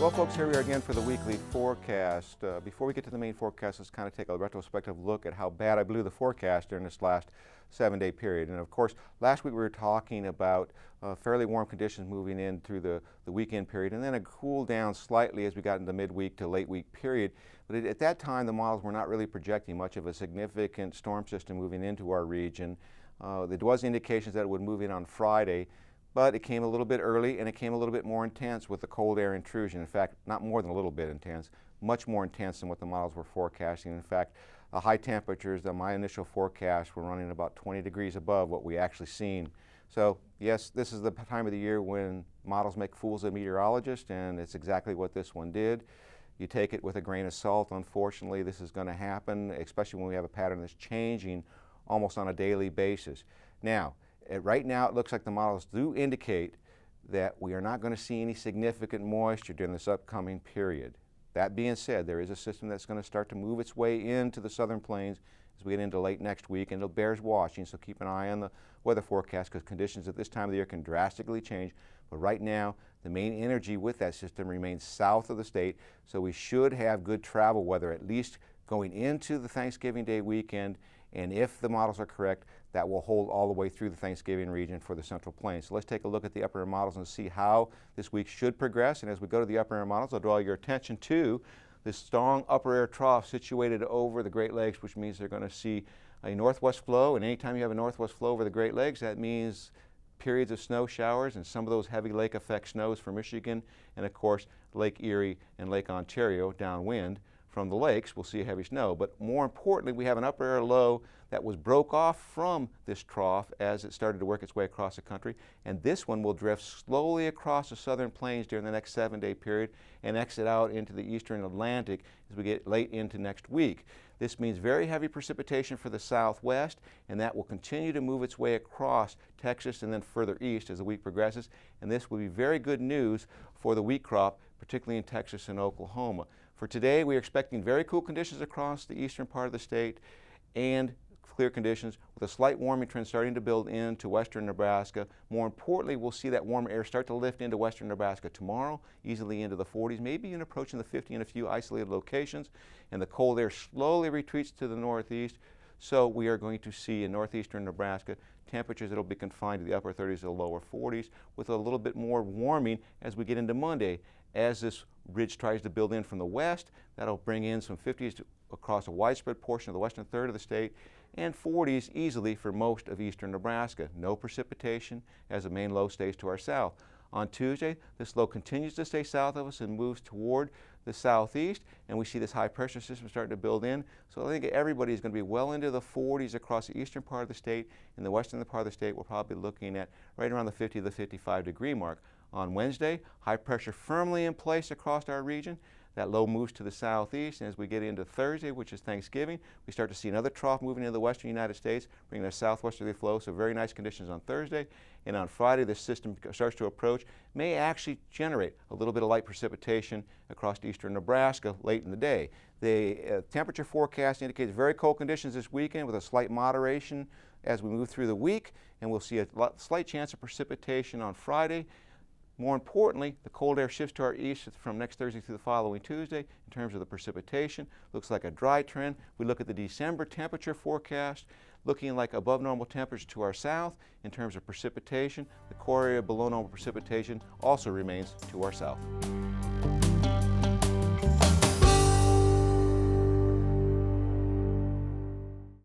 Well, folks, here we are again for the weekly forecast. Before we get to the main forecast, let's kind of take a retrospective look at how bad I blew the forecast during this last 7-day period. And of course, last week we were talking about fairly warm conditions moving in through the weekend period, and then a cool down slightly as we got into midweek to late week period. But at that time, the models were not really projecting much of a significant storm system moving into our region. There was indications that it would move in on Friday, but it came a little bit early and it came a little bit more intense with the cold air intrusion. In fact, not more than a little bit intense, much more intense than what the models were forecasting. In fact, high temperatures that my initial forecast were running about 20 degrees above what we actually seen. So yes, this is the time of the year when models make fools of meteorologists, and it's exactly what this one did. You take it with a grain of salt. Unfortunately, this is going to happen, especially when we have a pattern that's changing almost on a daily basis. Now, right now, it looks like the models do indicate that we are not going to see any significant moisture during this upcoming period. That being said, there is a system that's going to start to move its way into the southern plains as we get into late next week, and it bears watching, so keep an eye on the weather forecast because conditions at this time of the year can drastically change. But right now, the main energy with that system remains south of the state, so we should have good travel weather at least going into the Thanksgiving Day weekend, and if the models are correct, that will hold all the way through the Thanksgiving region for the Central Plains. So let's take a look at the upper air models and see how this week should progress. And as we go to the upper air models, I'll draw your attention to this strong upper air trough situated over the Great Lakes, which means they're going to see a northwest flow. And anytime you have a northwest flow over the Great Lakes, that means periods of snow showers and some of those heavy lake effect snows for Michigan, and of course Lake Erie and Lake Ontario downwind from the lakes will see heavy snow. But more importantly, we have an upper air low that was broke off from this trough as it started to work its way across the country, and this one will drift slowly across the southern plains during the next 7-day period and exit out into the eastern Atlantic as we get late into next week. This means very heavy precipitation for the southwest, and that will continue to move its way across Texas and then further east as the week progresses, and this will be very good news for the wheat crop, particularly in Texas and Oklahoma. For today, we are expecting very cool conditions across the eastern part of the state and clear conditions with a slight warming trend starting to build into western Nebraska. More importantly, we'll see that warmer air start to lift into western Nebraska tomorrow, easily into the 40s, maybe even approaching the 50 in a few isolated locations, and the cold air slowly retreats to the northeast. So we are going to see in northeastern Nebraska temperatures that will be confined to the upper 30s to the lower 40s with a little bit more warming as we get into Monday. As this ridge tries to build in from the west, that'll bring in some 50s across a widespread portion of the western third of the state and 40s easily for most of eastern Nebraska. No precipitation as the main low stays to our south. On Tuesday, this low continues to stay south of us and moves toward the southeast, and we see this high pressure system starting to build in. So I think everybody is going to be well into the 40s across the eastern part of the state. In the western part of the state, we're probably looking at right around the 50 to the 55 degree mark. On Wednesday, high pressure firmly in place across our region. That low moves to the southeast, and as we get into Thursday, which is Thanksgiving, we start to see another trough moving into the western United States, bringing a southwesterly flow, so very nice conditions on Thursday. And on Friday, this system starts to approach, may actually generate a little bit of light precipitation across eastern Nebraska late in the day. The temperature forecast indicates very cold conditions this weekend with a slight moderation as we move through the week, and we'll see a slight chance of precipitation on Friday. More importantly, the cold air shifts to our east from next Thursday through the following Tuesday in terms of the precipitation. Looks like a dry trend. We look at the December temperature forecast, looking like above normal temperatures to our south. In terms of precipitation, the core area below normal precipitation also remains to our south.